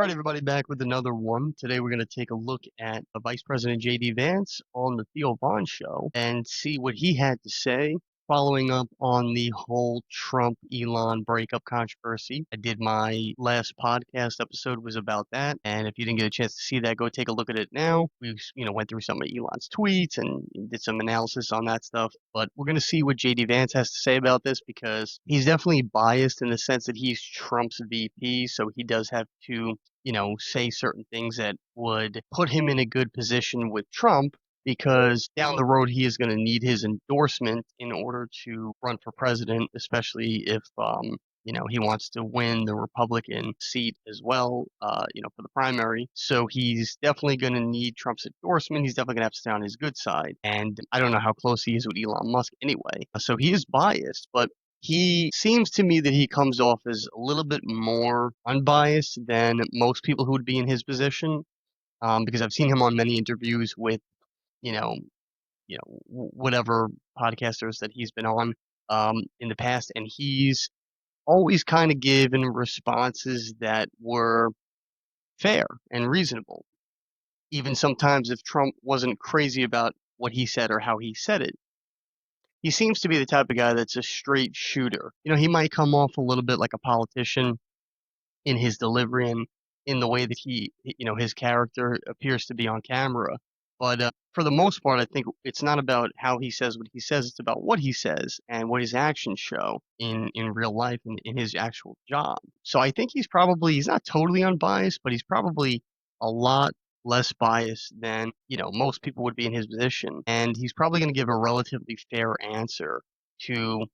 right, everybody, back with another one. Today we're going to take a look at Vice President J.D. Vance on the Theo Vaughn show and see what he had to say following up on the whole Trump-Elon breakup controversy. I did my last podcast episode was about that, and if you didn't get a chance to see that, go take a look at it now. We, went through some of Elon's tweets and did some analysis on that stuff, but we're going to see what J.D. Vance has to say about this because he's definitely biased in the sense that he's Trump's VP, so he does have to say certain things that would put him in a good position with Trump because down the road he is going to need his endorsement in order to run for president, especially if he wants to win the Republican seat as well, for the primary. So he's definitely going to need Trump's endorsement. He's definitely going to have to stay on his good side. And I don't know how close he is with Elon Musk anyway. So he is biased, but he seems to me that he comes off as a little bit more unbiased than most people who would be in his position, because I've seen him on many interviews with, you know, whatever podcasters that he's been on in the past, and he's always kind of given responses that were fair and reasonable, even sometimes if Trump wasn't crazy about what he said or how he said it. He seems to be the type of guy that's a straight shooter. He might come off a little bit like a politician in his delivery and in the way that his character appears to be on camera. But for the most part, I think it's not about how he says what he says. It's about what he says and what his actions show in real life and in his actual job. So I think he's not totally unbiased, but he's probably a lot less biased than, most people would be in his position. And he's probably going to give a relatively fair answer to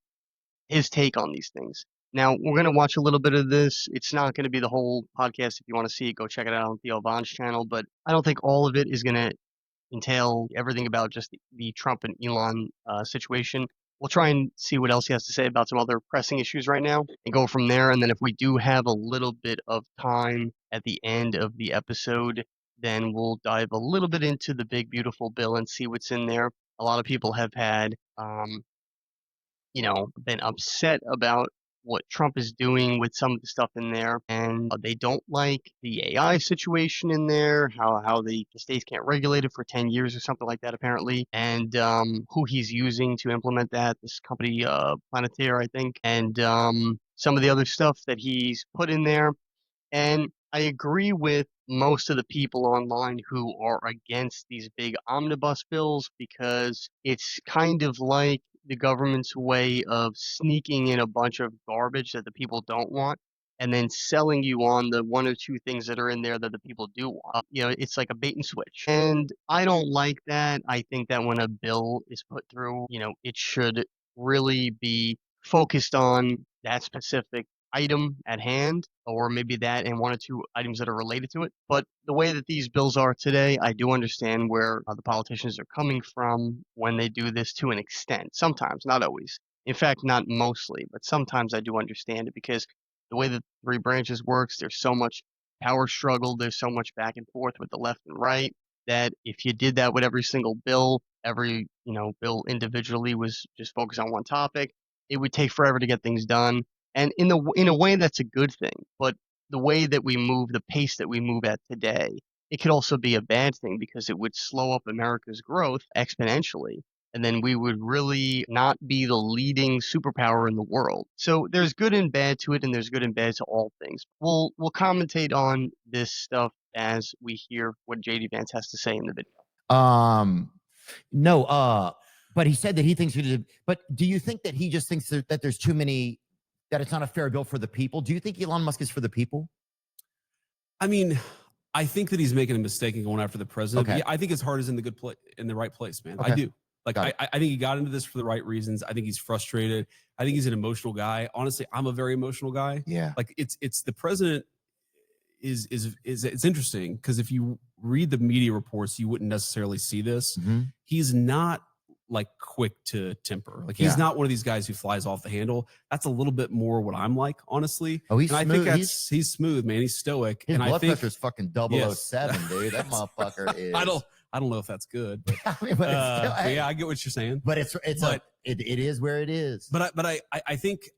his take on these things. Now, we're going to watch a little bit of this. It's not going to be the whole podcast. If you want to see it, go check it out on Theo Vaughn's channel. But I don't think all of it is going to entail everything about just the Trump and Elon situation. We'll try and see what else he has to say about some other pressing issues right now and go from there. And then if we do have a little bit of time at the end of the episode, then we'll dive a little bit into the big, beautiful bill and see what's in there. A lot of people have had been upset about what Trump is doing with some of the stuff in there, and they don't like the AI situation in there, how the states can't regulate it for 10 years or something like that, apparently, and who he's using to implement that, this company, Planeteer, I think, and some of the other stuff that he's put in there. And I agree with most of the people online who are against these big omnibus bills because it's kind of like the government's way of sneaking in a bunch of garbage that the people don't want and then selling you on the one or two things that are in there that the people do want. It's like a bait and switch. And I don't like that. I think that when a bill is put through, it should really be focused on that specific item at hand, or maybe that and one or two items that are related to it. But the way that these bills are today, I do understand where the politicians are coming from when they do this to an extent. Sometimes, not always. In fact, not mostly, but sometimes I do understand it because the way that three branches works, there's so much power struggle, there's so much back and forth with the left and right that if you did that with every single bill, every bill individually was just focused on one topic, it would take forever to get things done. And in a way, that's a good thing. But the way that we move, the pace that we move at today, it could also be a bad thing because it would slow up America's growth exponentially. And then we would really not be the leading superpower in the world. So there's good and bad to it, and there's good and bad to all things. We'll commentate on this stuff as we hear what JD Vance has to say in the video. No, but he said that he thinks he did. But do you think that he just thinks that there's too many, that it's not a fair bill for the people? Do you think Elon Musk is for the people? I mean, I think that he's making a mistake in going after the president. Okay. Yeah, I think his heart is in the good place, in the right place, man. Okay. I do. I think he got into this for the right reasons. I think he's frustrated. I think he's an emotional guy. Honestly, I'm a very emotional guy. Yeah. Like it's the president is it's interesting because if you read the media reports, you wouldn't necessarily see this. Mm-hmm. He's not like quick to temper. Like he's not one of these guys who flies off the handle. That's a little bit more what I'm like, honestly. Oh, he's and smooth. I think he's smooth, man. He's stoic. His and blood I think pressure's fucking 007, dude. That motherfucker is. I don't know if that's good. But, I mean, but yeah, I get what you're saying. But it is where it is. But I think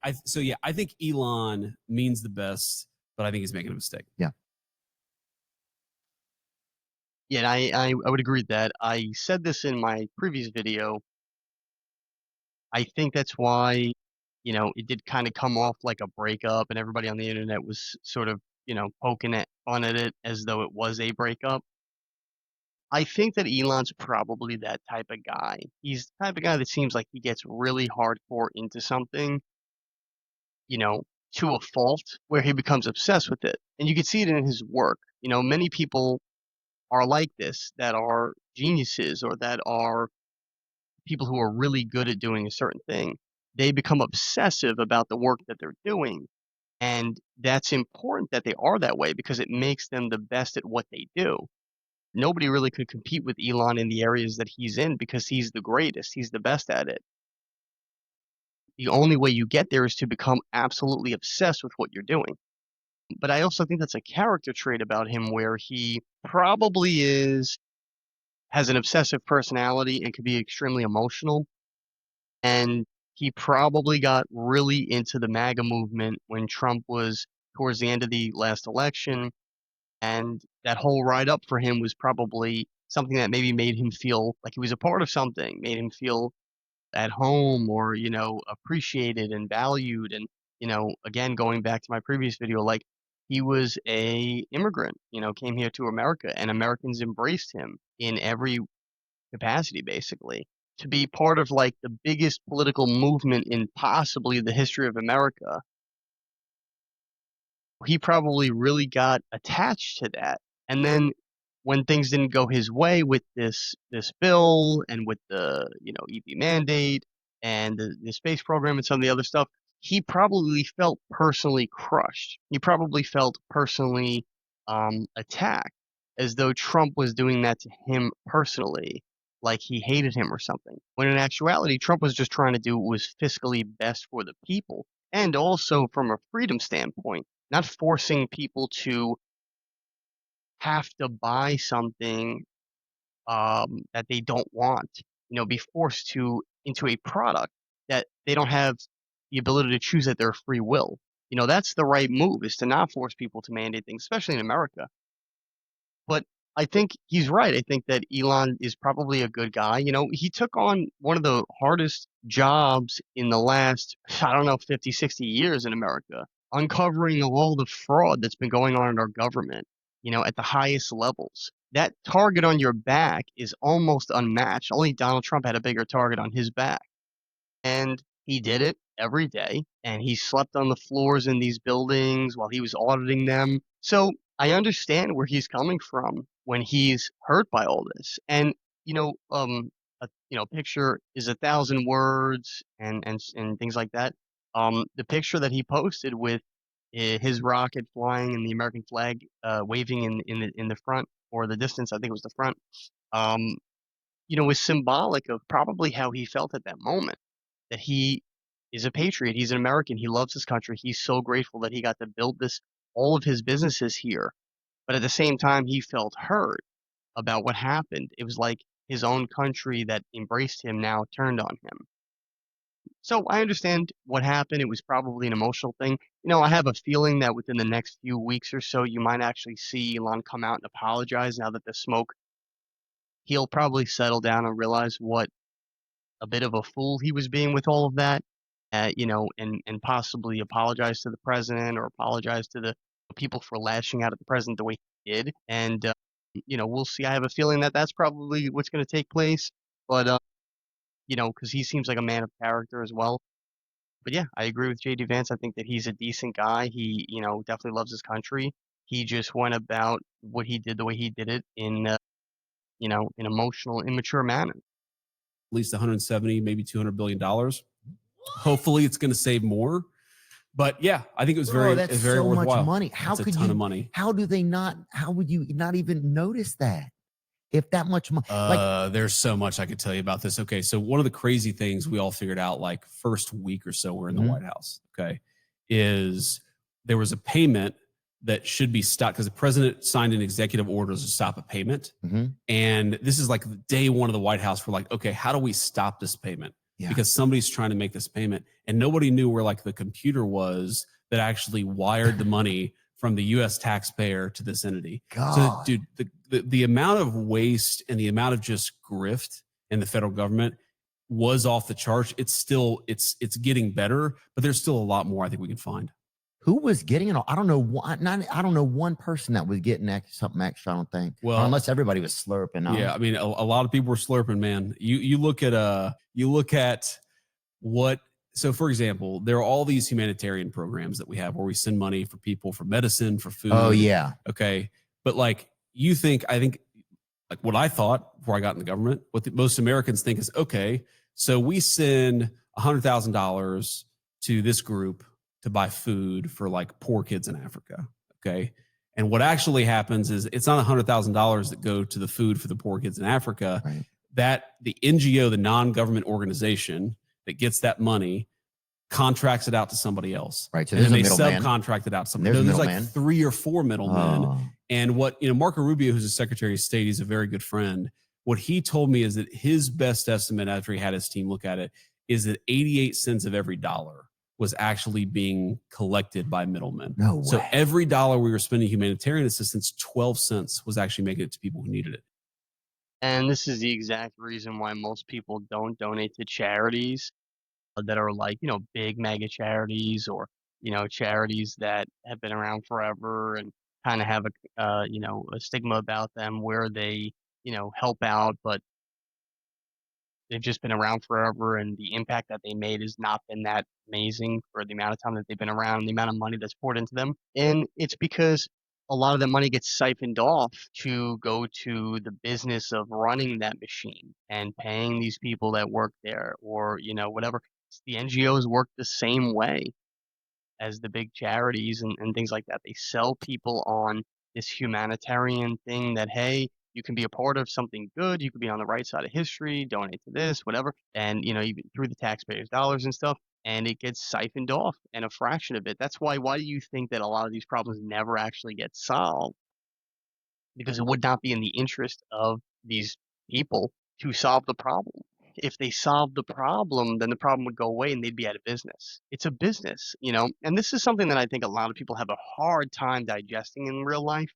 Elon means the best, but I think he's making a mistake. Yeah. Yeah, and I would agree with that. I said this in my previous video. I think that's why, it did kind of come off like a breakup, and everybody on the internet was sort of, poking at fun at it as though it was a breakup. I think that Elon's probably that type of guy. He's the type of guy that seems like he gets really hardcore into something, you know, to a fault where he becomes obsessed with it. And you can see it in his work. Many people are like this that are geniuses or that are people who are really good at doing a certain thing. They become obsessive about the work that they're doing. And that's important that they are that way because it makes them the best at what they do. Nobody really could compete with Elon in the areas that he's in because he's the greatest. He's the best at it. The only way you get there is to become absolutely obsessed with what you're doing. But I also think that's a character trait about him where he probably has an obsessive personality and could be extremely emotional. And he probably got really into the MAGA movement when Trump was towards the end of the last election. And that whole ride up for him was probably something that maybe made him feel like he was a part of something, made him feel at home or, appreciated and valued. And, again, going back to my previous video, like he was a immigrant, came here to America and Americans embraced him in every capacity, basically. To be part of like the biggest political movement in possibly the history of America, he probably really got attached to that. And then when things didn't go his way with this bill and with the, EV mandate and the space program and some of the other stuff, he probably felt personally crushed. He probably felt personally attacked, as though Trump was doing that to him personally, like he hated him or something. When in actuality, Trump was just trying to do what was fiscally best for the people, and also from a freedom standpoint, not forcing people to have to buy something that they don't want, be forced to into a product that they don't have the ability to choose at their free will. That's the right move, is to not force people to mandate things, especially in America. But I think he's right. I think that Elon is probably a good guy. He took on one of the hardest jobs in the last, I don't know, 50, 60 years in America, uncovering all the fraud that's been going on in our government, at the highest levels. That target on your back is almost unmatched. Only Donald Trump had a bigger target on his back. And he did it every day, and he slept on the floors in these buildings while he was auditing them. So I understand where he's coming from when he's hurt by all this. And picture is 1,000 words, and things like that. The picture that he posted with his rocket flying and the American flag waving in the front or the distance, I think it was the front. Um, was symbolic of probably how he felt at that moment, that he is a patriot. He's an American. He loves his country. He's so grateful that he got to build all of his businesses here. But at the same time, he felt hurt about what happened. It was like his own country that embraced him now turned on him. So I understand what happened. It was probably an emotional thing. I have a feeling that within the next few weeks or so, you might actually see Elon come out and apologize now that the smoke, he'll probably settle down and realize what a bit of a fool he was being with all of that, and possibly apologize to the president or apologize to the people for lashing out at the president the way he did. And, we'll see. I have a feeling that that's probably what's going to take place. But, because he seems like a man of character as well. But yeah, I agree with JD Vance. I think that he's a decent guy. He, definitely loves his country. He just went about what he did the way he did it in, an emotional, immature manner. At least 170, maybe $200 billion. Hopefully it's going to save more. But yeah, I think it was That's very so worthwhile. much money. How that's could a ton you? of money. How do they not? How would you not even notice that? If that much money, There's so much I could tell you about this. Okay, so one of the crazy things we all figured out, like first week or so we're in the White House, okay, is there was a payment that should be stopped because the president signed an executive order to stop a payment. And this is like day one of the White House. We're like, okay, how do we stop this payment? Because somebody's trying to make this payment, and nobody knew where like the computer was that actually wired the money from the U.S. taxpayer to this entity. God. So, dude, the amount of waste and the amount of just grift in the federal government was off the charts. It's still it's getting better, but there's still a lot more I think we can find. Who was getting it? I don't know. I don't know one person that was getting something extra. I don't think. Well, or unless everybody was slurping. Yeah, I mean, a lot of people were slurping. Man, you look at what. So, for example, there are all these humanitarian programs that we have where we send money for people, for medicine, for food. Oh yeah. Okay, but like I think like what I thought before I got in the government, what most Americans think is, okay, so we send $100,000 to this group to buy food for like poor kids in Africa. Okay. And what actually happens is it's not $100,000 that go to the food for the poor kids in Africa. Right. That the NGO, the non-government organization that gets that money, contracts it out to somebody else. Right. So and then they middleman. subcontract it out to somebody. There's like 3 or 4 middlemen. Oh. And what, Marco Rubio, who's the Secretary of State, he's a very good friend. What he told me is that his best estimate after he had his team look at it is that 88 cents of every dollar was actually being collected by middlemen. No way. So every dollar we were spending humanitarian assistance, 12 cents was actually making it to people who needed it. And this is the exact reason why most people don't donate to charities that are like, big mega charities or, charities that have been around forever and kind of have a stigma about them where they, help out, but they've just been around forever and the impact that they made has not been that amazing for the amount of time that they've been around and the amount of money that's poured into them. And it's because a lot of that money gets siphoned off to go to the business of running that machine and paying these people that work there or, whatever. The NGOs work the same way as the big charities and things like that. They sell people on this humanitarian thing that, hey, you can be a part of something good. You could be on the right side of history, donate to this, whatever. And, even through the taxpayers' dollars and stuff. And it gets siphoned off and a fraction of it. That's why do you think that a lot of these problems never actually get solved? Because it would not be in the interest of these people to solve the problem. If they solved the problem, then the problem would go away and they'd be out of business. It's a business, and this is something that I think a lot of people have a hard time digesting in real life.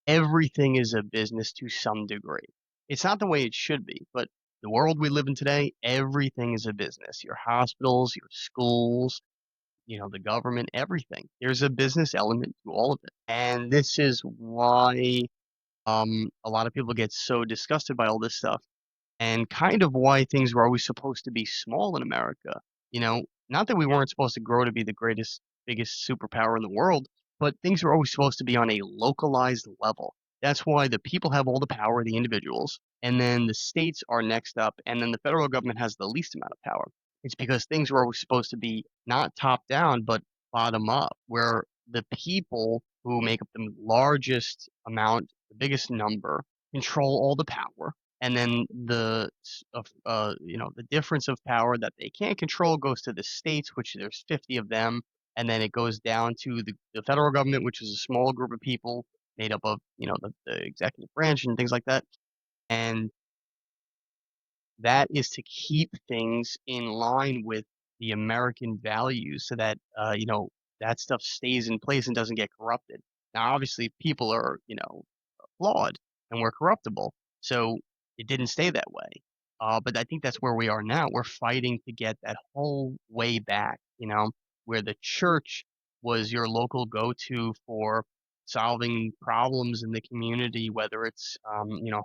Everything is a business to some degree. It's not the way it should be, but the world we live in today, everything is a business. Your hospitals, your schools, the government, everything. There's a business element to all of it. And this is why a lot of people get so disgusted by all this stuff and kind of why things were always supposed to be small in America. Not that we weren't supposed to grow to be the greatest, biggest superpower in the world, but things were always supposed to be on a localized level. That's why the people have all the power, the individuals, and then the states are next up, and then the federal government has the least amount of power. It's because things were always supposed to be not top down, but bottom up, where the people who make up the largest amount, the biggest number, control all the power and then the difference of power that they can't control goes to the states, which there's 50 of them, and then it goes down to the federal government, which is a small group of people made up of the executive branch and things like that, and that is to keep things in line with the American values so that that stuff stays in place and doesn't get corrupted. Now, obviously, people are flawed and we're corruptible. So it didn't stay that way. But I think that's where we are now. We're fighting to get that whole way back, where the church was your local go-to for solving problems in the community, whether it's,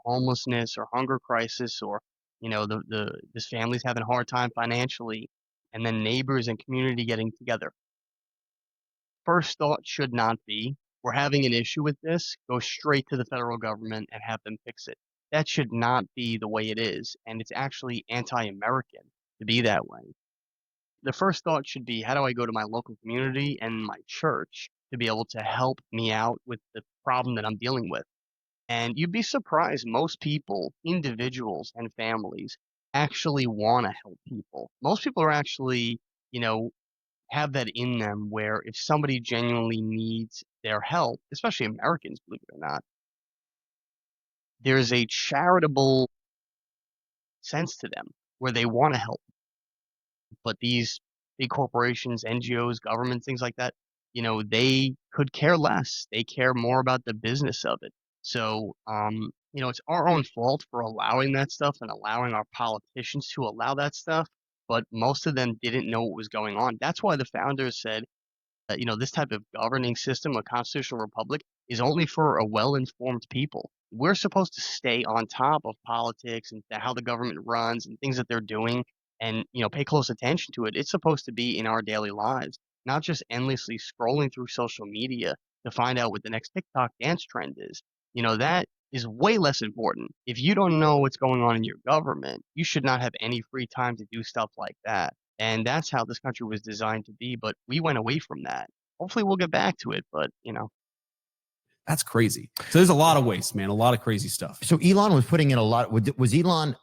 homelessness or hunger crisis or, this family's having a hard time financially, and then neighbors and community getting together. First thought should not be, we're having an issue with this, go straight to the federal government and have them fix it. That should not be the way it is, and it's actually anti-American to be that way. The first thought should be, how do I go to my local community and my church to be able to help me out with the problem that I'm dealing with? And you'd be surprised, most people, individuals and families, actually want to help people. Most people are actually, have that in them where if somebody genuinely needs their help, especially Americans, believe it or not, there's a charitable sense to them where they want to help. But these big corporations, NGOs, governments, things like that, they could care less. They care more about the business of it. So, it's our own fault for allowing that stuff and allowing our politicians to allow that stuff. But most of them didn't know what was going on. That's why the founders said, this type of governing system, a constitutional republic, is only for a well-informed people. We're supposed to stay on top of politics and how the government runs and things that they're doing and, pay close attention to it. It's supposed to be in our daily lives, not just endlessly scrolling through social media to find out what the next TikTok dance trend is. That is way less important. If you don't know what's going on in your government, you should not have any free time to do stuff like that. And that's how this country was designed to be, but we went away from that. Hopefully we'll get back to it, but That's crazy. So there's a lot of waste, man. A lot of crazy stuff. So Elon was putting in a lot. Was Elon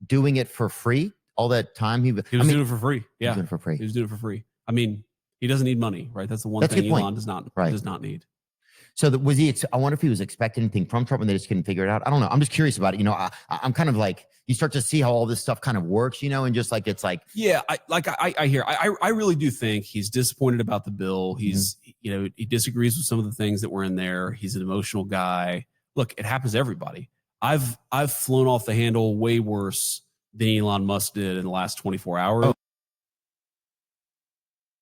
doing it for free all that time? He was doing it for free. Yeah, he was doing it for free. He was doing it for free. I mean, he doesn't need money, right? That's the one That's a thing good point. Elon does not need. So was he? I wonder if he was expecting anything from Trump and they just couldn't figure it out. I don't know. I'm just curious about it. I'm kind of like, you start to see how all this stuff kind of works, and just like it's like, yeah, I hear. I really do think he's disappointed about the bill. He's he disagrees with some of the things that were in there. He's an emotional guy. Look, it happens to everybody. I've flown off the handle way worse than Elon Musk did in the last 24 hours. Oh.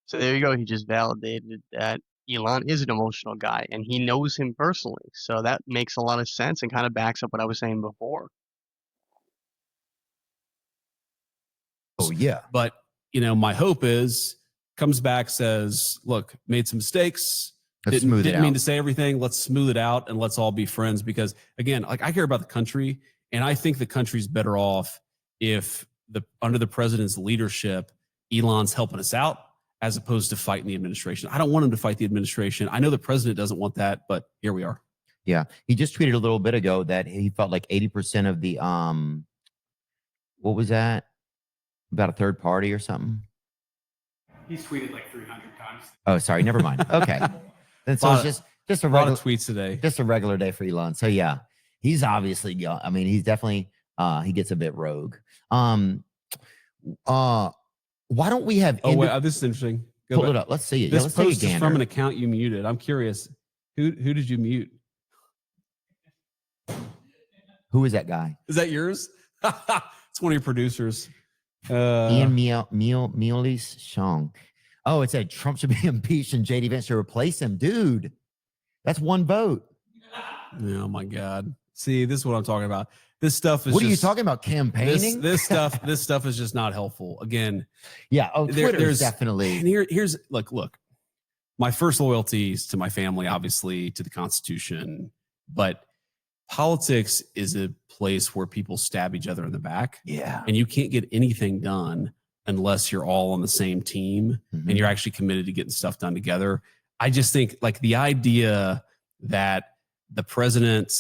So there you go. He just validated that Elon is an emotional guy and he knows him personally. So that makes a lot of sense and kind of backs up what I was saying before. oh yeah. But my hope is comes back, says, look, made some mistakes. Didn't mean to say everything. Let's smooth it out and let's all be friends. Because again, like I care about the country, and I think the country's better off if under the president's leadership, Elon's helping us out as opposed to fighting the administration. I don't want him to fight the administration. I know the president doesn't want that, but here we are. Yeah, he just tweeted a little bit ago that he felt like 80% of the what was that? About a third party or something. He's tweeted like 300 times. Oh, sorry, never mind. Okay. Then so it's just a lot of tweets today. Just a regular day for Elon. So yeah, he's obviously, I mean, he's definitely he gets a bit rogue. Why don't we have? Oh wait, this is interesting. Pull it up. Let's see it. This let's post is from an account you muted. I'm curious. Who did you mute? Who is that guy? Is that yours? It's one of your producers. Ian Mealy's Shong. Oh, it said Trump should be impeached and JD Vance should replace him. Dude, that's one vote. Oh my God. See, this is what I'm talking about. This stuff is what are you talking about? Campaigning? This stuff is just not helpful. Again. Yeah. Oh, there's definitely. And here's look, my first loyalty is to my family, obviously, to the Constitution, but politics is a place where people stab each other in the back. Yeah. And you can't get anything done unless you're all on the same team and you're actually committed to getting stuff done together. I just think like the idea that the president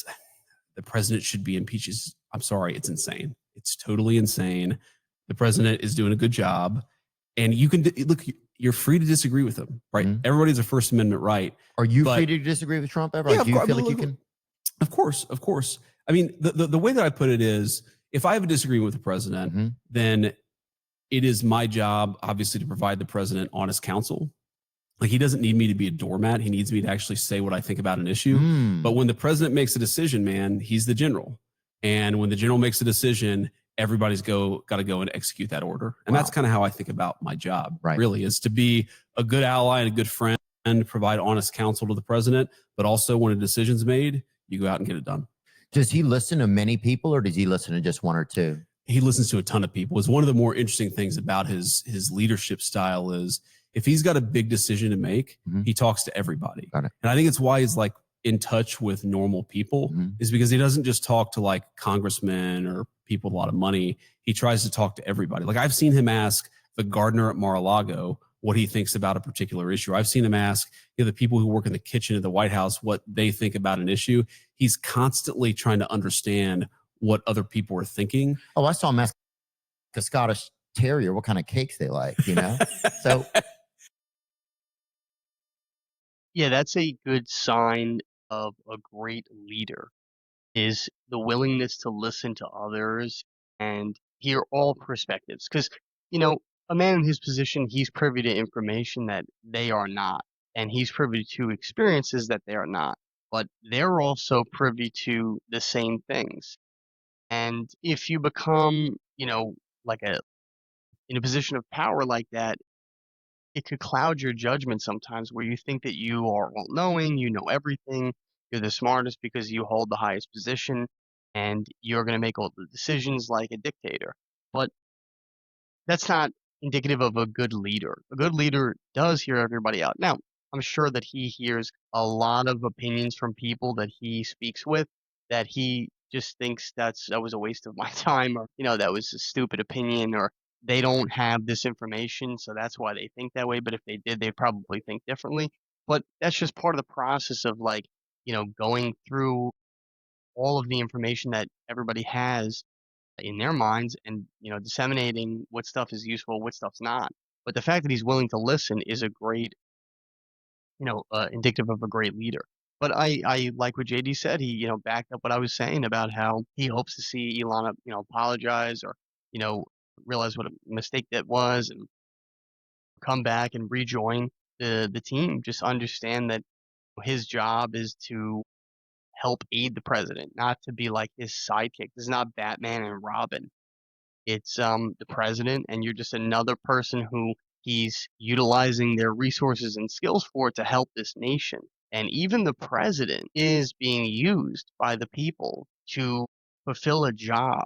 should be impeached is, I'm sorry, it's insane. It's totally insane. The president is doing a good job, and you can look, you're free to disagree with him, right? Everybody's a First Amendment right. Are you free to disagree with Trump ever? Yeah, do you feel like you can? Of course. I mean, the way that I put it is, if I have a disagreement with the president, then it is my job, obviously, to provide the president honest counsel. Like, he doesn't need me to be a doormat. He needs me to actually say what I think about an issue. But when the president makes a decision, man, he's the general. And when the general makes a decision, everybody's got to go and execute that order. And that's kind of how I think about my job, really, is to be a good ally and a good friend, and provide honest counsel to the president. But also, when a decision's made, you go out and get it done. Does he listen to many people, or does he listen to just one or two? He listens to a ton of people. It's one of the more interesting things about his leadership style is, if he's got a big decision to make, he talks to everybody. And I think it's why he's like in touch with normal people, is because he doesn't just talk to like congressmen or people with a lot of money. He tries to talk to everybody. Like, I've seen him ask the gardener at Mar-a-Lago what he thinks about a particular issue. I've seen him ask the people who work in the kitchen at the White House what they think about an issue. He's constantly trying to understand what other people are thinking. Oh, I saw him ask a Scottish Terrier what kind of cakes they like, So yeah, that's a good sign of a great leader, is the willingness to listen to others and hear all perspectives. Because, a man in his position, he's privy to information that they are not. and he's privy to experiences that they are not. But they're also privy to the same things. And if you become, like in a position of power like that, it could cloud your judgment sometimes where you think that you are all knowing, you know everything, you're the smartest because you hold the highest position, and you're going to make all the decisions like a dictator. But that's not indicative of a good leader. A good leader does hear everybody out. Now, I'm sure that he hears a lot of opinions from people that he speaks with that he just thinks that was a waste of my time, or that was a stupid opinion, or they don't have this information, so that's why they think that way. But if they did, they'd probably think differently. But that's just part of the process of, like, going through all of the information that everybody has in their minds, and disseminating what stuff is useful, what stuff's not. But the fact that he's willing to listen is a great, indicative of a great leader. But I like what JD said. He backed up what I was saying about how he hopes to see Elon apologize, or you know realize what a mistake that was, and come back and rejoin the team. Just understand that his job is to help aid the president, not to be like his sidekick. This is not Batman and Robin. It's the president, and you're just another person who he's utilizing their resources and skills for to help this nation. And even the president is being used by the people to fulfill a job,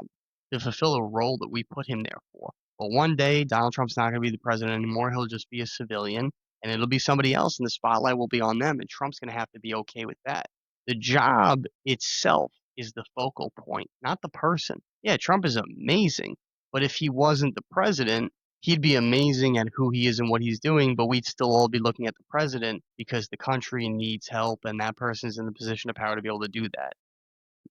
to fulfill a role that we put him there for. But one day, Donald Trump's not going to be the president anymore. He'll just be a civilian, and it'll be somebody else, and the spotlight will be on them, and Trump's going to have to be okay with that. The job itself is the focal point, not the person. Yeah, Trump is amazing, but if he wasn't the president, he'd be amazing at who he is and what he's doing, but we'd still all be looking at the president because the country needs help, and that person's in the position of power to be able to do that.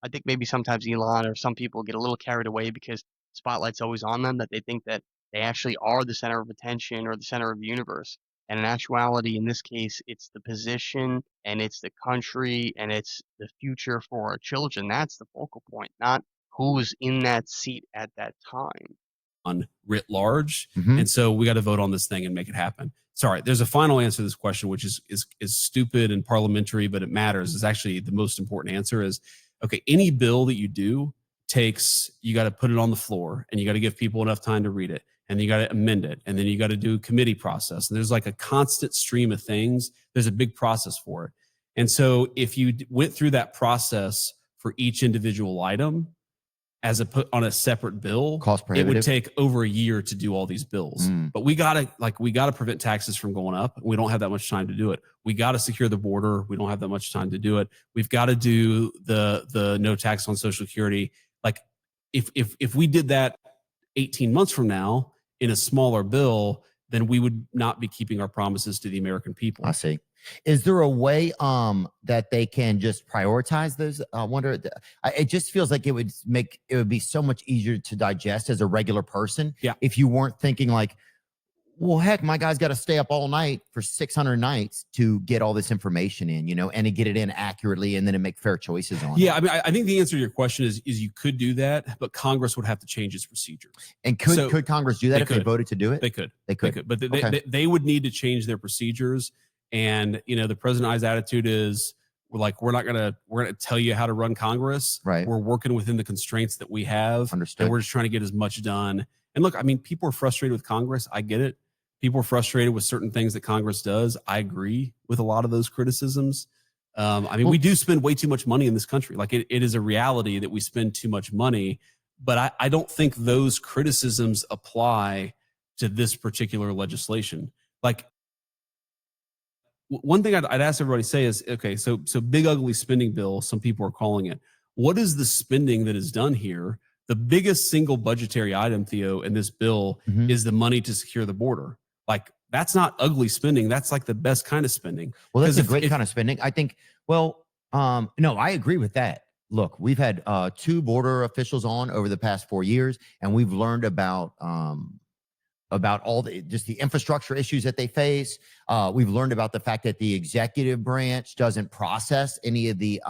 I think maybe sometimes Elon or some people get a little carried away because spotlight's always on them, that they think that they actually are the center of attention or the center of the universe. And in actuality, in this case, it's the position, and it's the country, and it's the future for our children. That's the focal point, not who's in that seat at that time. On writ large. Mhm. And so we got to vote on this thing and make it happen. Sorry, there's a final answer to this question, which is stupid and parliamentary, but it matters. It's actually the most important answer is, okay, any bill that you do you got to put it on the floor, and you got to give people enough time to read it, and you got to amend it, and then you got to do committee process. And there's like a constant stream of things. There's a big process for it. And so if you went through that process for each individual item, on a separate bill, Cost it prohibitive. would take over a year to do all these bills. But we gotta prevent taxes from going up. We don't have that much time to do it. We gotta secure the border. We don't have that much time to do it. We've got to do the no tax on Social Security. Like if we did that 18 months from now in a smaller bill, then we would not be keeping our promises to the American people. I see. Is there a way that they can just prioritize those? I wonder. It just feels like it would be so much easier to digest as a regular person. Yeah. If you weren't thinking like, well, heck, my guy's got to stay up all night for 600 nights to get all this information in, and to get it in accurately, and then to make fair choices on it. Yeah, I mean, I think the answer to your question is you could do that, but Congress would have to change its procedures. And could Congress do that if they voted to do it? They could. They could. But Okay. they would need to change their procedures. And the president's attitude is, we're gonna tell you how to run Congress. Right. We're working within the constraints that we have. Understood. And we're just trying to get as much done. And look, I mean, people are frustrated with Congress. I get it. People are frustrated with certain things that Congress does. I agree with a lot of those criticisms. We do spend way too much money in this country. Like it is a reality that we spend too much money, but I don't think those criticisms apply to this particular legislation. Like, one thing I'd ask everybody to say is, okay, so big ugly spending bill, some people are calling it. What is the spending that is done here? The biggest single budgetary item, Theo, in this bill is the money to secure the border. Like, that's not ugly spending. That's like the best kind of spending. Well, that's a great kind of spending. I think, no, I agree with that. Look, we've had 2 border officials on over the past 4 years, and we've learned about all the infrastructure issues that they face. We've learned about the fact that the executive branch doesn't process any of the,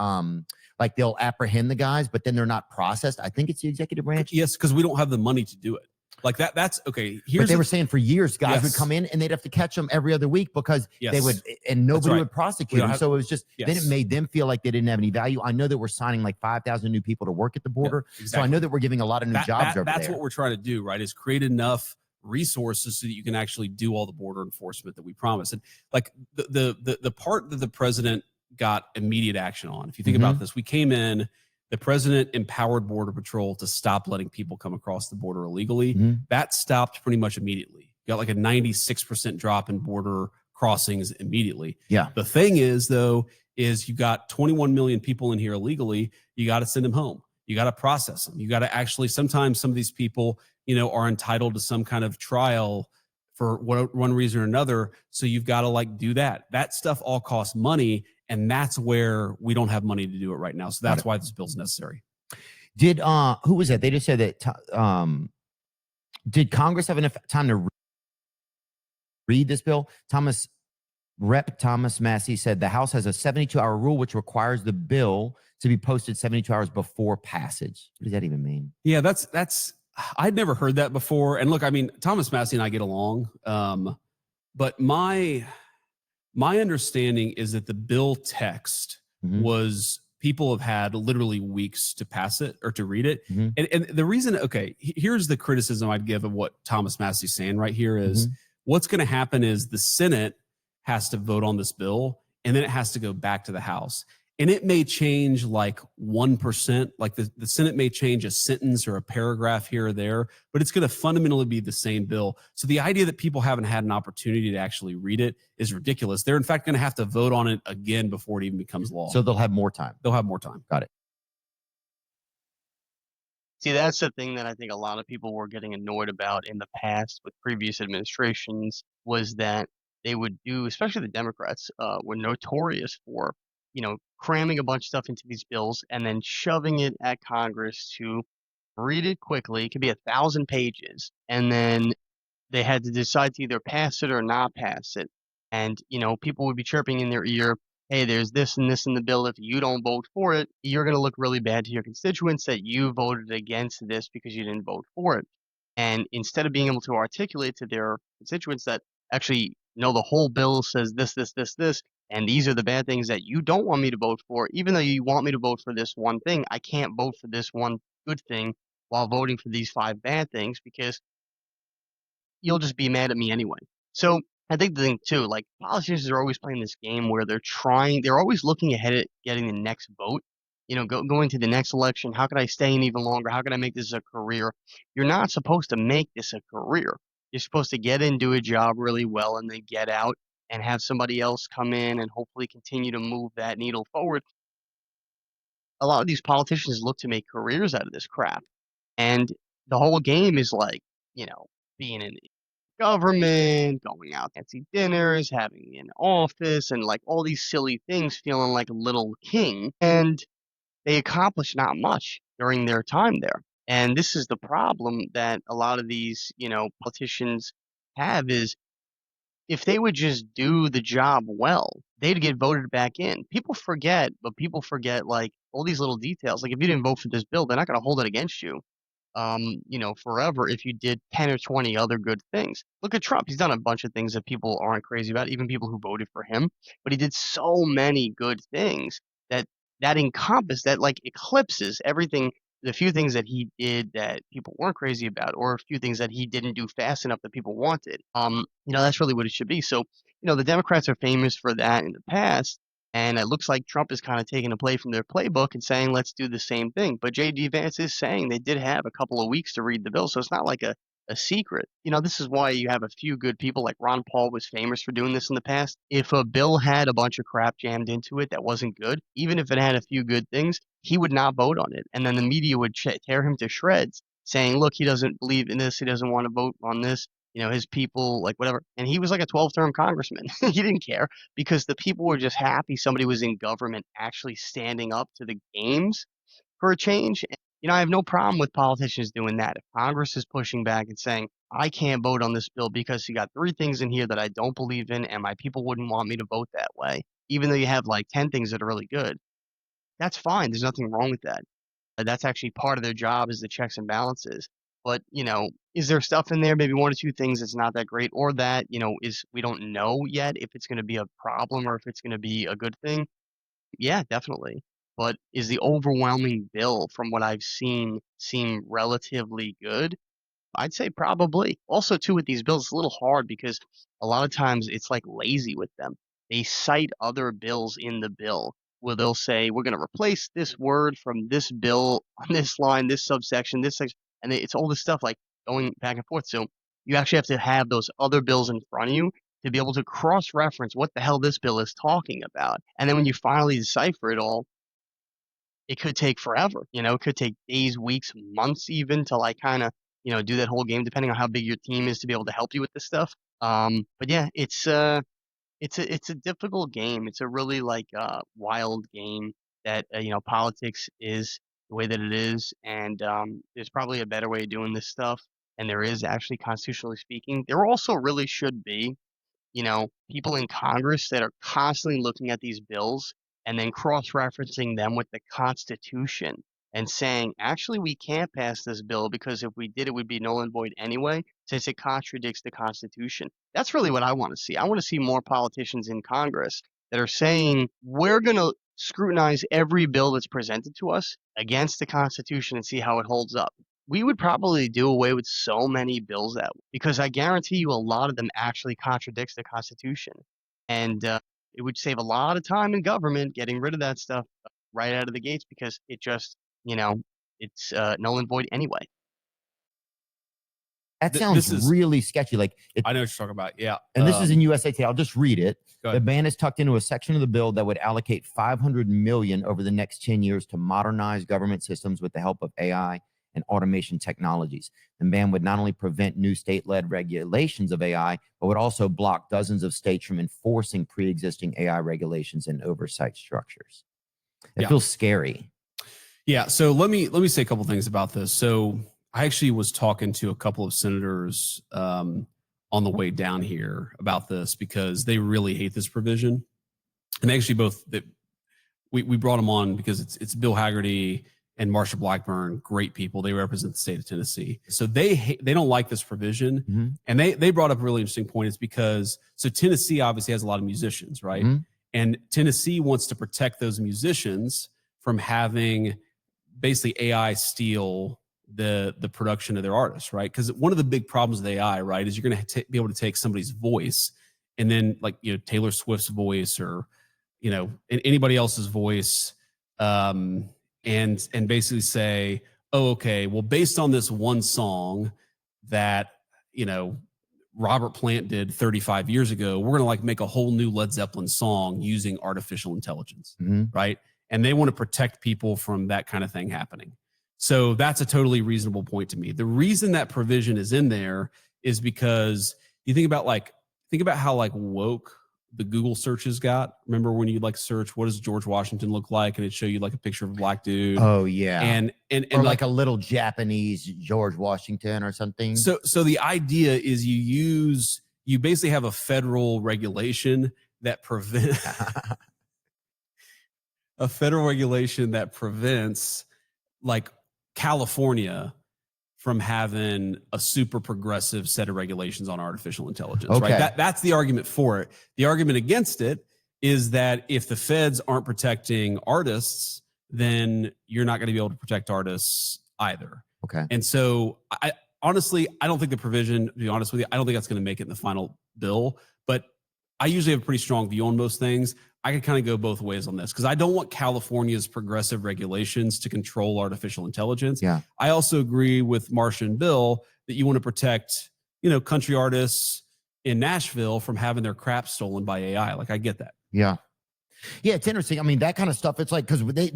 like they'll apprehend the guys, but then they're not processed. I think it's the executive branch. Yes, because we don't have the money to do it. Like that's okay. But Here's they were saying for years, guys would Yes. come in and they'd have to catch them every other week because they Yes. would, and nobody right. would We prosecute don't them. have- So it was just, then it Yes. made them feel like they didn't have any value. I know that we're signing like 5,000 new people to work at the border. So I exactly. know that we're giving a lot of new jobs over That's there. what we're trying to do, right? Is create enough resources so that you can actually do all the border enforcement that we promise. And like the part that the president got immediate action on, if you think about this, we came in, the president empowered Border Patrol to stop letting people come across the border illegally. That stopped pretty much immediately. You got like a 96% drop in border crossings immediately. Yeah. The thing is, though, is you got 21 million people in here illegally. You got to send them home. You got to process them. You got to actually, sometimes some of these people, are entitled to some kind of trial for one reason or another. So you've got to like do that. That stuff all costs money. And that's where we don't have money to do it right now. So that's why this bill's necessary. Did, who was that? They just said that, did Congress have enough time to read this bill? Rep. Thomas Massey said the House has a 72-hour rule, which requires the bill to be posted 72 hours before passage. What does that even mean? Yeah, that's I'd never heard that before. And look, I mean, Thomas Massey and I get along. But my understanding is that the bill text was people have had literally weeks to pass it or to read it. And the reason, okay, here's the criticism I'd give of what Thomas Massey's saying right here is what's going to happen is the Senate has to vote on this bill and then it has to go back to the House. And it may change like 1%, like the Senate may change a sentence or a paragraph here or there, but it's going to fundamentally be the same bill. So the idea that people haven't had an opportunity to actually read it is ridiculous. They're in fact going to have to vote on it again before it even becomes law. So they'll have more time. They'll have more time. Got it. See, that's the thing that I think a lot of people were getting annoyed about in the past with previous administrations was that they would do, especially the Democrats, were notorious for, cramming a bunch of stuff into these bills and then shoving it at Congress to read it quickly. It could be 1,000 pages, and then they had to decide to either pass it or not pass it. And, people would be chirping in their ear, hey, there's this and this in the bill. If you don't vote for it, you're going to look really bad to your constituents that you voted against this because you didn't vote for it. And instead of being able to articulate to their constituents that actually, the whole bill says this, this, this, this, and these are the bad things that you don't want me to vote for, even though you want me to vote for this one thing, I can't vote for this one good thing while voting for these 5 bad things because you'll just be mad at me anyway. So I think the thing too, like politicians are always playing this game where they're always looking ahead at getting the next vote. Going to the next election, how can I stay in even longer? How can I make this a career? You're not supposed to make this a career. You're supposed to get in, do a job really well, and then get out and have somebody else come in and hopefully continue to move that needle forward. A lot of these politicians look to make careers out of this crap. And the whole game is like, being in government, going out to fancy dinners, having an office, and like all these silly things, feeling like a little king. And they accomplish not much during their time there. And this is the problem that a lot of these, politicians have is if they would just do the job well, they'd get voted back in. People forget, but people forget like all these little details. Like if you didn't vote for this bill, they're not going to hold it against you. Forever if you did 10 or 20 other good things. Look at Trump. He's done a bunch of things that people aren't crazy about, even people who voted for him. But he did so many good things that encompass, that like eclipses everything, the few things that he did that people weren't crazy about, or a few things that he didn't do fast enough that people wanted. That's really what it should be. So, the Democrats are famous for that in the past. And it looks like Trump is kind of taking a play from their playbook and saying, let's do the same thing. But J.D. Vance is saying they did have a couple of weeks to read the bill. So it's not like a secret. This is why you have a few good people like Ron Paul was famous for doing this in the past. If a bill had a bunch of crap jammed into it that wasn't good, even if it had a few good things, he would not vote on it. And then the media would tear him to shreds saying, look, he doesn't believe in this. He doesn't want to vote on this. His people, like whatever. And he was like a 12-term congressman. He didn't care because the people were just happy somebody was in government actually standing up to the games for a change. I have no problem with politicians doing that. If Congress is pushing back and saying, I can't vote on this bill because you got 3 things in here that I don't believe in and my people wouldn't want me to vote that way, even though you have like 10 things that are really good, that's fine. There's nothing wrong with that. That's actually part of their job is the checks and balances. But, is there stuff in there, maybe one or two things that's not that great, or that, we don't know yet if it's going to be a problem or if it's going to be a good thing? Yeah, definitely. But is the overwhelming bill from what I've seen seem relatively good? I'd say probably. Also, too, with these bills, it's a little hard because a lot of times it's like lazy with them. They cite other bills in the bill where they'll say, we're going to replace this word from this bill on this line, this subsection, this section. And it's all this stuff like going back and forth. So you actually have to have those other bills in front of you to be able to cross reference what the hell this bill is talking about. And then when you finally decipher it all, it could take forever. It could take days, weeks, months even to like kind of, do that whole game depending on how big your team is to be able to help you with this stuff. But yeah, it's a difficult game. It's a really like wild game that politics is the way that it is, and there's probably a better way of doing this stuff. And there is actually, constitutionally speaking, there also really should be people in Congress that are constantly looking at these bills and then cross-referencing them with the Constitution and saying, actually, we can't pass this bill because if we did, it would be null and void anyway, since it contradicts the Constitution. That's really what I want to see. I want to see more politicians in Congress that are saying, we're going to scrutinize every bill that's presented to us against the Constitution and see how it holds up. We would probably do away with so many bills that because I guarantee you a lot of them actually contradicts the Constitution, and it would save a lot of time in government getting rid of that stuff right out of the gates because it just it's null and void anyway. That This sounds is, really sketchy. Like I know what you're talking about. Yeah. and this is in USA Today. I'll just read it. Go The ahead. ban is tucked into a section of the bill that would allocate $500 million over the next 10 years to modernize government systems with the help of AI and automation technologies. The ban would not only prevent new state-led regulations of AI, but would also block dozens of states from enforcing pre-existing AI regulations and oversight structures. It Yeah. feels scary. Yeah. So let me say a couple things about this. So I actually was talking to a couple of senators on the way down here about this because they really hate this provision, and they actually both that we brought them on because it's Bill Haggerty and Marsha Blackburn, great people. They represent the state of Tennessee, so they don't like this provision. Mm-hmm. And they brought up a really interesting point. It's because so Tennessee obviously has a lot of musicians, right? Mm-hmm. And Tennessee wants to protect those musicians from having basically AI steal the production of their artists, right? Because one of the big problems with AI, right, is you're going to be able to take somebody's voice and then like Taylor Swift's voice or anybody else's voice, and basically say, oh, okay, well, based on this one song that Robert Plant did 35 years ago, we're gonna like make a whole new Led Zeppelin song using artificial intelligence, Mm-hmm. right? And they want to protect people from that kind of thing happening. So that's a totally reasonable point to me. The reason that provision is in there is because you think about how like woke the Google searches got. Remember when you like search what does George Washington look like, and it show you like a picture of a black dude. Oh yeah, and or like a little Japanese George Washington or something. So the idea is you basically have a federal regulation that prevents a federal regulation that prevents like California from having a super progressive set of regulations on artificial intelligence, Okay. right? That's the argument for it. The argument against it is that if the feds aren't protecting artists, then you're not going to be able to protect artists either. Okay. And so I honestly don't think the provision, to be honest with you, I don't think that's going to make it in the final bill, but I usually have a pretty strong view on most things. I could kind of go both ways on this because I don't want California's progressive regulations to control artificial intelligence. Yeah. I also agree with Marsha and Bill that you want to protect, country artists in Nashville from having their crap stolen by AI. Like I get that. Yeah. Yeah. It's interesting. I mean, that kind of stuff, it's like, because they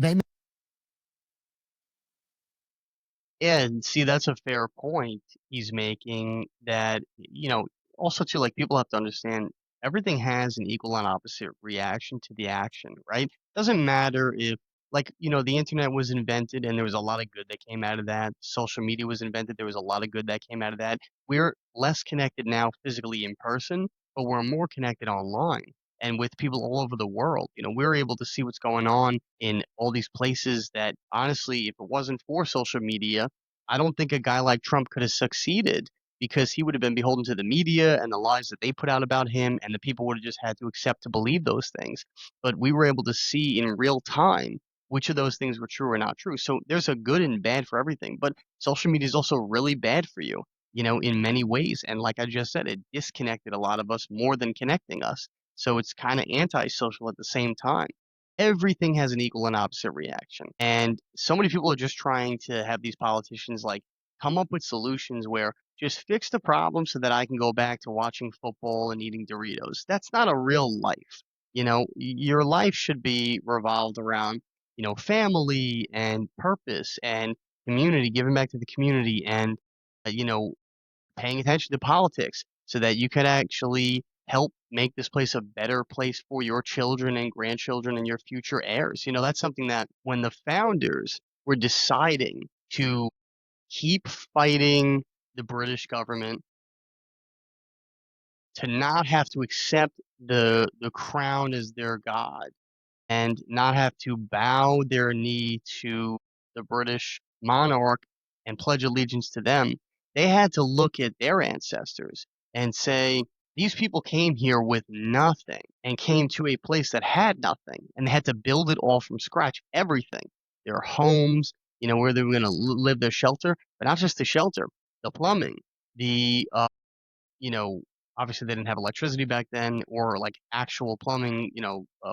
Yeah, and see, that's a fair point he's making that, also too, like people have to understand everything has an equal and opposite reaction to the action, right? Doesn't matter if, like, the internet was invented and there was a lot of good that came out of that. Social media was invented, there was a lot of good that came out of that. We're less connected now physically in person, but we're more connected online and with people all over the world. We're able to see what's going on in all these places that honestly, if it wasn't for social media, I don't think a guy like Trump could have succeeded because he would have been beholden to the media and the lies that they put out about him, and the people would have just had to accept to believe those things. But we were able to see in real time which of those things were true or not true. So there's a good and bad for everything. But social media is also really bad for you, in many ways. And like I just said, it disconnected a lot of us more than connecting us. So it's kind of antisocial at the same time. Everything has an equal and opposite reaction. And so many people are just trying to have these politicians like come up with solutions where just fix the problem so that I can go back to watching football and eating Doritos. That's not a real life. Your life should be revolved around, family and purpose and community, giving back to the community and, uh, you know, paying attention to politics so that you could actually help make this place a better place for your children and grandchildren and your future heirs. That's something that when the founders were deciding to keep fighting the British government, to not have to accept the crown as their god and not have to bow their knee to the British monarch and pledge allegiance to them, they had to look at their ancestors and say, these people came here with nothing and came to a place that had nothing, and they had to build it all from scratch, everything, their homes, where they were going to live, their shelter, but not just the shelter, the plumbing, the you know, obviously they didn't have electricity back then or like actual plumbing,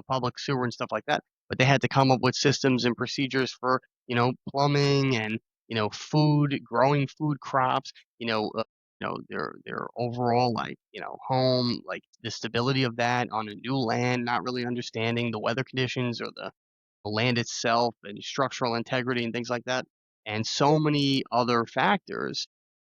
public sewer and stuff like that. But they had to come up with systems and procedures for, plumbing and, food, growing food crops, their overall like, home, like the stability of that on a new land, not really understanding the weather conditions or the land itself and structural integrity and things like that, and so many other factors.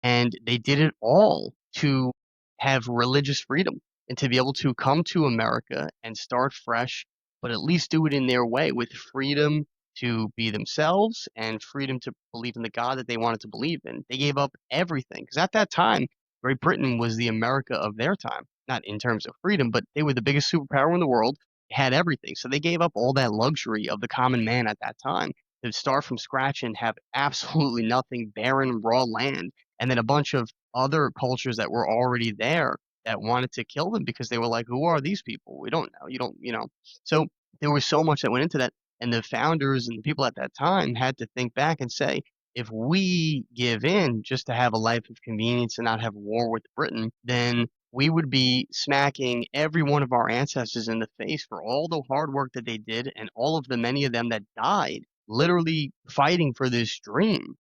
And they did it all to have religious freedom and to be able to come to America and start fresh, but at least do it in their way with freedom to be themselves and freedom to believe in the God that they wanted to believe in. They gave up everything because at that time, Great Britain was the America of their time, not in terms of freedom, but they were the biggest superpower in the world, had everything. So they gave up all that luxury of the common man at that time to start from scratch and have absolutely nothing, barren, raw land. And then a bunch of other cultures that were already there that wanted to kill them because they were like, who are these people? We don't know. You don't. So there was so much that went into that. And the founders and the people at that time had to think back and say, if we give in just to have a life of convenience and not have war with Britain, then we would be smacking every one of our ancestors in the face for all the hard work that they did and all of the many of them that died literally fighting for this dream,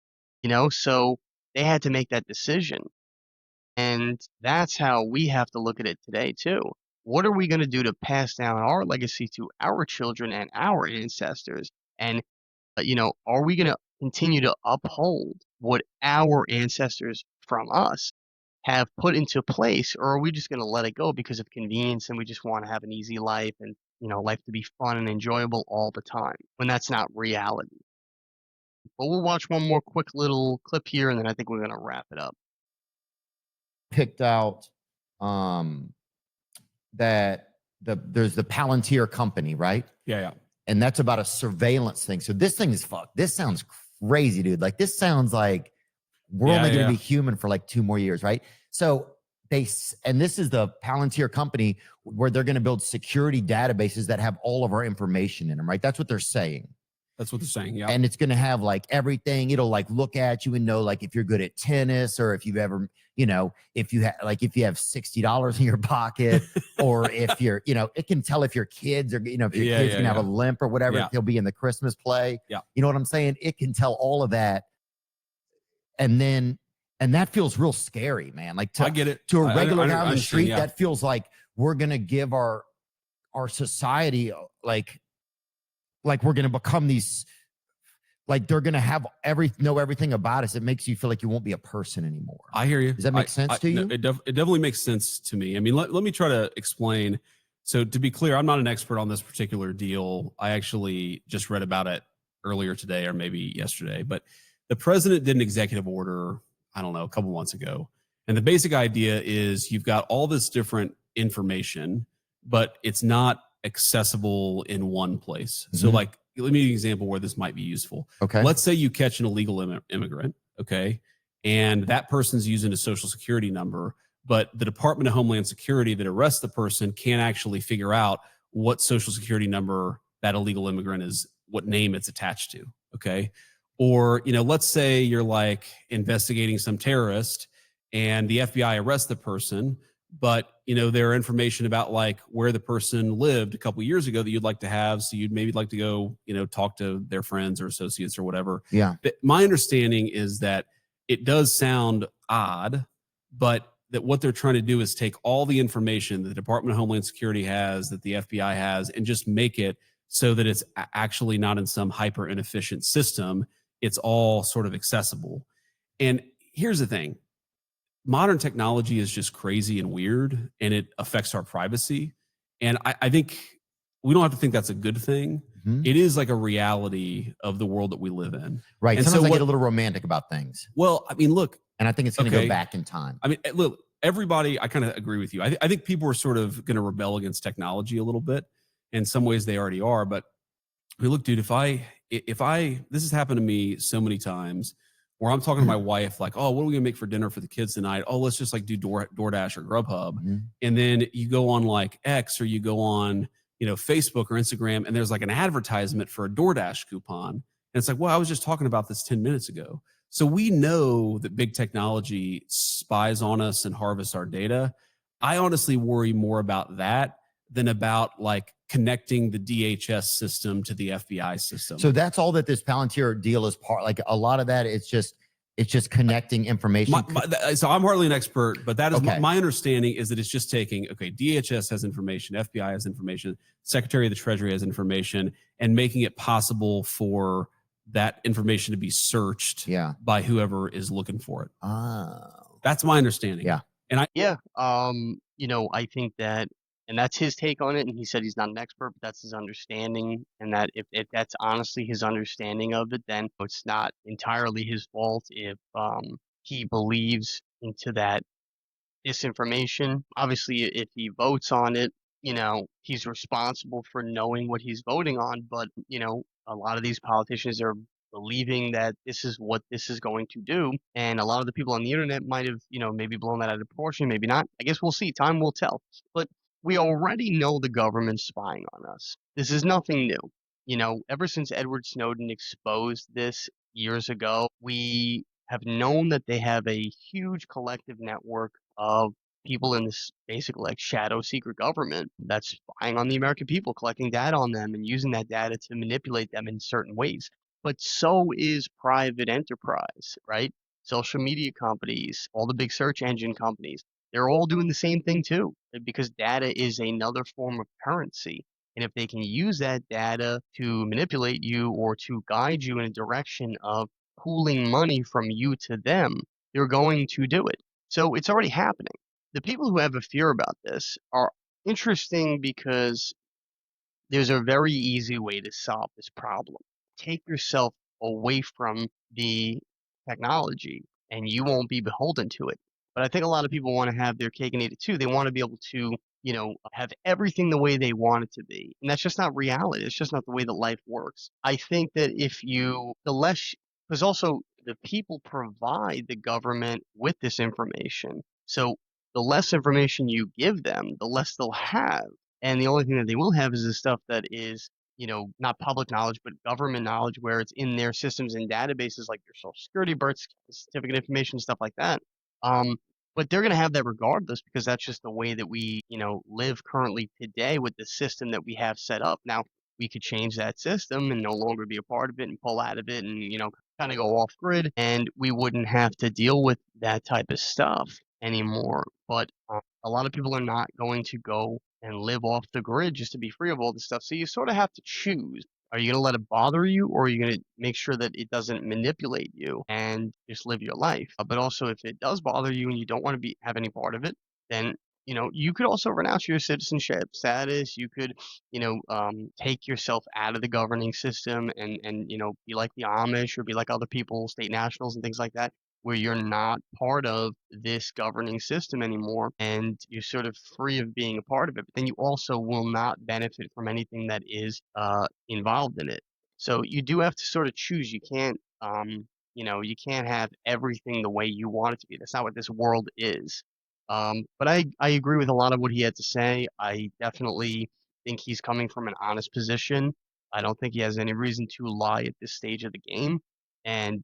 so they had to make that decision. And that's how we have to look at it today too. What are we going to do to pass down our legacy to our children and our ancestors? And are we going to continue to uphold what our ancestors from us have put into place, or are we just going to let it go because of convenience and we just want to have an easy life and, life to be fun and enjoyable all the time when that's not reality? But we'll watch one more quick little clip here and then I think we're going to wrap it up. Picked out that there's the Palantir company, right? Yeah. And that's about a surveillance thing. So this thing is fucked. This sounds crazy, dude. Like this sounds like we're only going to be human for like 2 more years, right? So and this is the Palantir company where they're going to build security databases that have all of our information in them, right? That's what they're saying. That's what they're saying. Yeah. And it's going to have like everything. It'll like look at you and know like if you're good at tennis or if you've ever, if you have $60 in your pocket or if you're, it can tell if your kids are, if your kids can have a limp or whatever, if they'll be in the Christmas play. Yeah. You know what I'm saying? It can tell all of that. And that feels real scary, man. Like I get it. To a regular guy on the street, yeah. that feels like we're going to give our society like we're going to become these, like they're going to know everything about us. It makes you feel like you won't be a person anymore. I hear you. Does that make sense to you? No, it definitely makes sense to me. I mean, let me try to explain. So to be clear, I'm not an expert on this particular deal. I actually just read about it earlier today or maybe yesterday, but the president did an executive order, I don't know, a couple months ago. And the basic idea is you've got all this different information, but it's not accessible in one place. So like, let me give you an example where this might be useful. Okay. Let's say you catch an illegal immigrant. Okay. And that person's using a social security number, but the Department of Homeland Security that arrests the person can't actually figure out what social security number that illegal immigrant is, what name it's attached to. Okay. Or, let's say you're like investigating some terrorist and the FBI arrests the person, but there are information about like where the person lived a couple years ago that you'd like to have, so you'd maybe like to go talk to their friends or associates or whatever. Yeah. My understanding is that it does sound odd, but that what they're trying to do is take all the information that the Department of Homeland Security has, that the FBI has, and just make it so that it's actually not in some hyper inefficient system. It's all sort of accessible. And here's the thing: modern technology is just crazy and weird, and it affects our privacy. And I think we don't have to think that's a good thing. Mhm. It is like a reality of the world that we live in. Right. And Sometimes so I get a little romantic about things, well, I mean, look, and I think it's going to Okay. go back in time. I mean, look, everybody, I kind of agree with you. I think people are sort of going to rebel against technology a little bit. In some ways, they already are. But I mean, look, dude, this has happened to me so many times where I'm talking to my wife, like, oh, what are we gonna make for dinner for the kids tonight? Oh, let's just like do DoorDash or Grubhub. Mhm. And then you go on like X or you go on, Facebook or Instagram, and there's like an advertisement for a DoorDash coupon. And it's like, well, I was just talking about this 10 minutes ago. So we know that big technology spies on us and harvests our data. I honestly worry more about that than about like connecting the DHS system to the FBI system. So that's all that this Palantir deal is part. Like a lot of that, it's just connecting information. So I'm hardly an expert, but that is Okay. my understanding is that it's just taking, okay, DHS has information, FBI has information, Secretary of the Treasury has information, and making it possible for that information to be searched Yeah. by whoever is looking for it. Oh. That's my understanding. Yeah. And Yeah, I think that, and that's his take on it. And he said he's not an expert, but that's his understanding. And that if that's honestly his understanding of it, then it's not entirely his fault if he believes into that disinformation. Obviously, if he votes on it, he's responsible for knowing what he's voting on. But, a lot of these politicians are believing that this is what this is going to do. And a lot of the people on the internet might have, maybe blown that out of proportion, maybe not. I guess we'll see. Time will tell. But we already know the government's spying on us. This is nothing new. Ever since Edward Snowden exposed this years ago, we have known that they have a huge collective network of people in this basic like shadow secret government that's spying on the American people, collecting data on them and using that data to manipulate them in certain ways. But so is private enterprise, right? Social media companies, all the big search engine companies, they're all doing the same thing too, because data is another form of currency. And if they can use that data to manipulate you or to guide you in a direction of pooling money from you to them, they're going to do it. So it's already happening. The people who have a fear about this are interesting because there's a very easy way to solve this problem. Take yourself away from the technology and you won't be beholden to it. But I think a lot of people want to have their cake and eat it too. They want to be able to, have everything the way they want it to be. And that's just not reality. It's just not the way that life works. I think that the less, because also the people provide the government with this information. So the less information you give them, the less they'll have. And the only thing that they will have is the stuff that is, not public knowledge, but government knowledge, where it's in their systems and databases like your social security, birth certificate information, stuff like that. But they're going to have that regardless because that's just the way that we, live currently today with the system that we have set up. Now, we could change that system and no longer be a part of it and pull out of it and, kind of go off grid, and we wouldn't have to deal with that type of stuff anymore. But a lot of people are not going to go and live off the grid just to be free of all this stuff. So you sort of have to choose. Are you going to let it bother you, or are you going to make sure that it doesn't manipulate you and just live your life? But also, if it does bother you and you don't want to have any part of it, then you could also renounce your citizenship status. You could, take yourself out of the governing system and be like the Amish or be like other people, state nationals and things like that, where you're not part of this governing system anymore and you're sort of free of being a part of it. But then you also will not benefit from anything that is involved in it. So you do have to sort of choose. You can't, You can't have everything the way you want it to be. That's not what this world is. But I agree with a lot of what he had to say. I definitely think he's coming from an honest position. I don't think he has any reason to lie at this stage of the game. And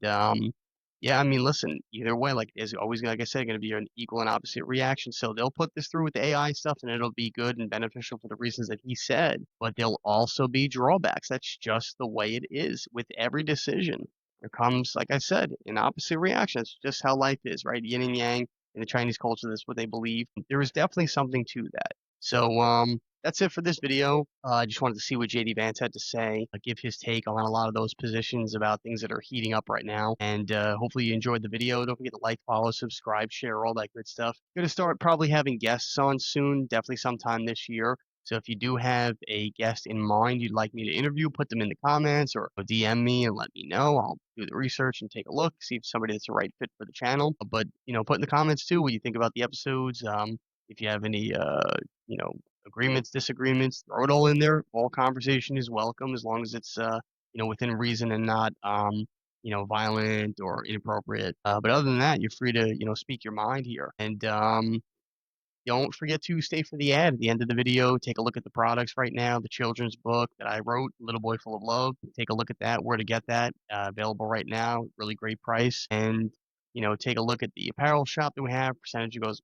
yeah, I mean, listen, either way, like there's always, like I said, going to be an equal and opposite reaction. So they'll put this through with the AI stuff, and it'll be good and beneficial for the reasons that he said. But there'll also be drawbacks. That's just the way it is with every decision. There comes, like I said, an opposite reaction. It's just how life is, right? Yin and yang in the Chinese culture. That's what they believe. There is definitely something to that. So that's it for this video. I just wanted to see what JD Vance had to say, give his take on a lot of those positions about things that are heating up right now. And hopefully you enjoyed the video. Don't forget to like, follow, subscribe, share, all that good stuff. Going to start probably having guests on soon, definitely sometime this year. So if you do have a guest in mind you'd like me to interview, put them in the comments or DM me and let me know. I'll do the research and take a look, see if somebody that's the right fit for the channel. But, put in the comments too what you think about the episodes. If you have any, agreements, disagreements, throw it all in there. All conversation is welcome as long as it's, within reason and not, violent or inappropriate. But other than that, you're free to, speak your mind here. And, don't forget to stay for the ad at the end of the video. Take a look at the products right now. The children's book that I wrote, Little Boy Full of Love. Take a look at that, where to get that. Available right now. Really great price. And, take a look at the apparel shop that we have. Percentage goes,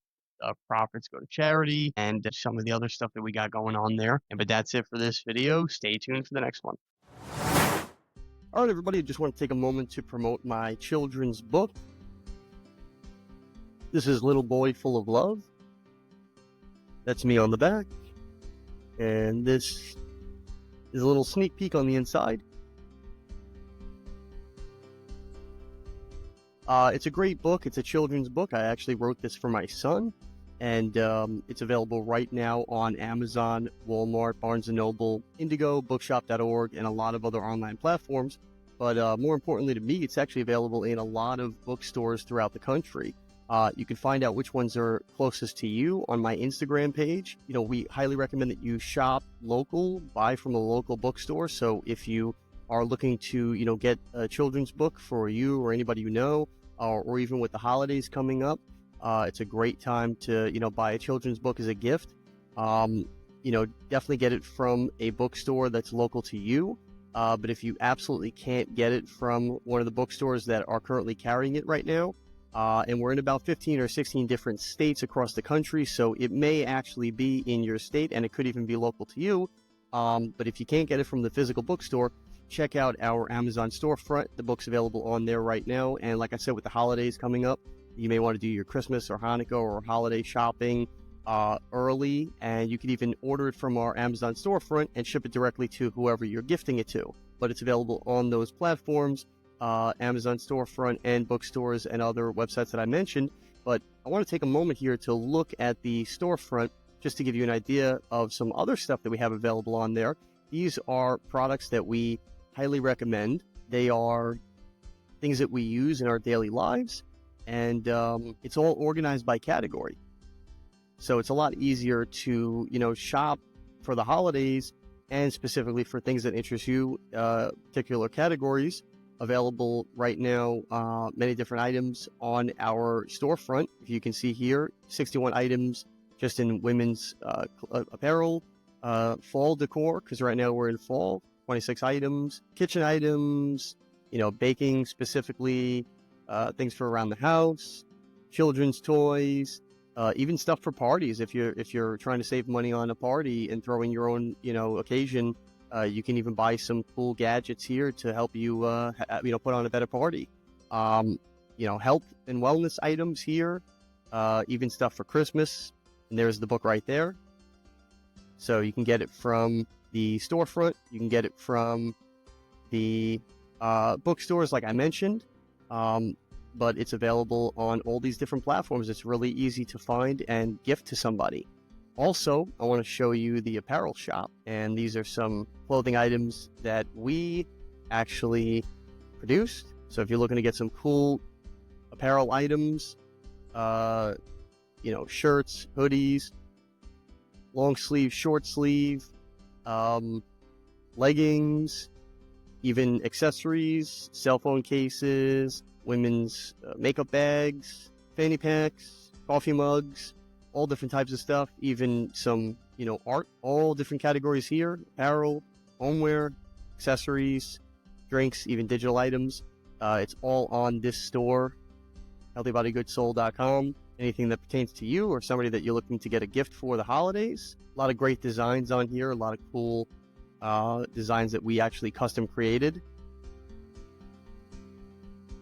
profits go to charity and some of the other stuff that we got going on there. But that's it for this video. Stay tuned for the next one. All right, everybody. I just want to take a moment to promote my children's book. This is Little Boy Full of Love. That's me on the back, and this is a little sneak peek on the inside. It's a great book. It's a children's book. I actually wrote this for my son, and it's available right now on Amazon, Walmart, Barnes & Noble, Indigo, Bookshop.org, and a lot of other online platforms. But more importantly to me, it's actually available in a lot of bookstores throughout the country. You can find out which ones are closest to you on my Instagram page. We highly recommend that you shop local, buy from a local bookstore. So if you are looking to, get a children's book for you or anybody you know, or even with the holidays coming up, it's a great time to, buy a children's book as a gift. Definitely get it from a bookstore that's local to you. But if you absolutely can't get it from one of the bookstores that are currently carrying it right now, and we're in about 15 or 16 different states across the country, so it may actually be in your state, and it could even be local to you. But if you can't get it from the physical bookstore, check out our Amazon storefront. The book's available on there right now. And like I said, with the holidays coming up, you may want to do your Christmas or Hanukkah or holiday shopping early, and you can even order it from our Amazon storefront and ship it directly to whoever you're gifting it to. But it's available on those platforms. Amazon storefront and bookstores and other websites that I mentioned. But I want to take a moment here to look at the storefront just to give you an idea of some other stuff that we have available on there. These are products that we highly recommend. They are things that we use in our daily lives, and it's all organized by category. So it's a lot easier to, shop for the holidays and specifically for things that interest you, particular categories. Available right now, many different items on our storefront. If you can see here, 61 items just in women's apparel, fall decor, because right now we're in fall, 26 items, kitchen items, baking specifically, things for around the house, children's toys, even stuff for parties. If you're trying to save money on a party and throw in your own, occasion, you can even buy some cool gadgets here to help you, put on a better party. Health and wellness items here, even stuff for Christmas. And there's the book right there. So you can get it from the storefront. You can get it from the bookstores, like I mentioned. But it's available on all these different platforms. It's really easy to find and gift to somebody. Also, I want to show you the apparel shop, and these are some clothing items that we actually produced. So if you're looking to get some cool apparel items, shirts, hoodies, long sleeve, short sleeve, leggings, even accessories, cell phone cases, women's makeup bags, fanny packs, coffee mugs, all different types of stuff, even some, art, all different categories here, apparel, homeware, accessories, drinks, even digital items. It's all on this store, healthybodygoodssoul.com. Anything that pertains to you or somebody that you're looking to get a gift for the holidays. A lot of great designs on here, a lot of cool designs that we actually custom created.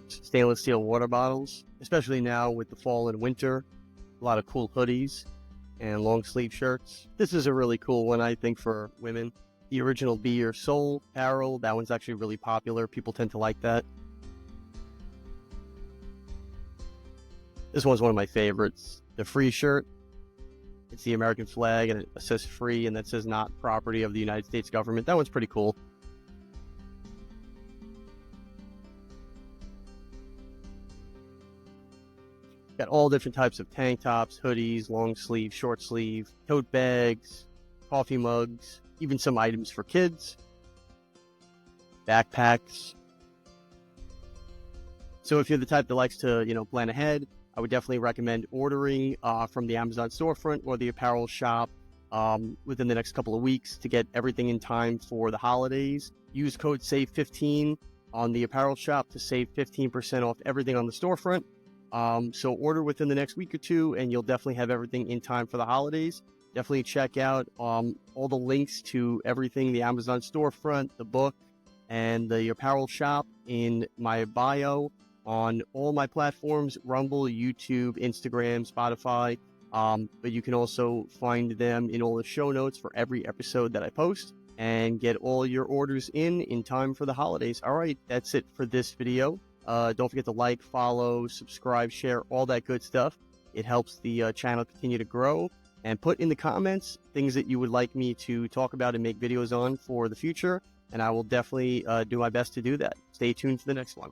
Stainless steel water bottles, especially now with the fall and winter. A lot of cool hoodies and long sleeve shirts. This is a really cool one, I think, for women. The original Be Your Soul apparel, that one's actually really popular. People tend to like that. This one's one of my favorites. The free shirt. It's the American flag and it says free and that says not property of the United States government. That one's pretty cool. Got all different types of tank tops, hoodies, long sleeve, short sleeve, tote bags, coffee mugs, even some items for kids, backpacks. So if you're the type that likes to, plan ahead, I would definitely recommend ordering from the Amazon storefront or the apparel shop within the next couple of weeks to get everything in time for the holidays. Use code SAVE15 on the apparel shop to save 15% off everything on the storefront. So order within the next week or two and you'll definitely have everything in time for the holidays. Definitely check out all the links to everything, the Amazon storefront, the book, and the apparel shop in my bio on all my platforms, Rumble, YouTube, Instagram, Spotify. But you can also find them in all the show notes for every episode that I post and get all your orders in time for the holidays. All right, that's it for this video. Don't forget to like, follow, subscribe, share, all that good stuff. It helps the channel continue to grow. And put in the comments things that you would like me to talk about and make videos on for the future. And I will definitely do my best to do that. Stay tuned for the next one.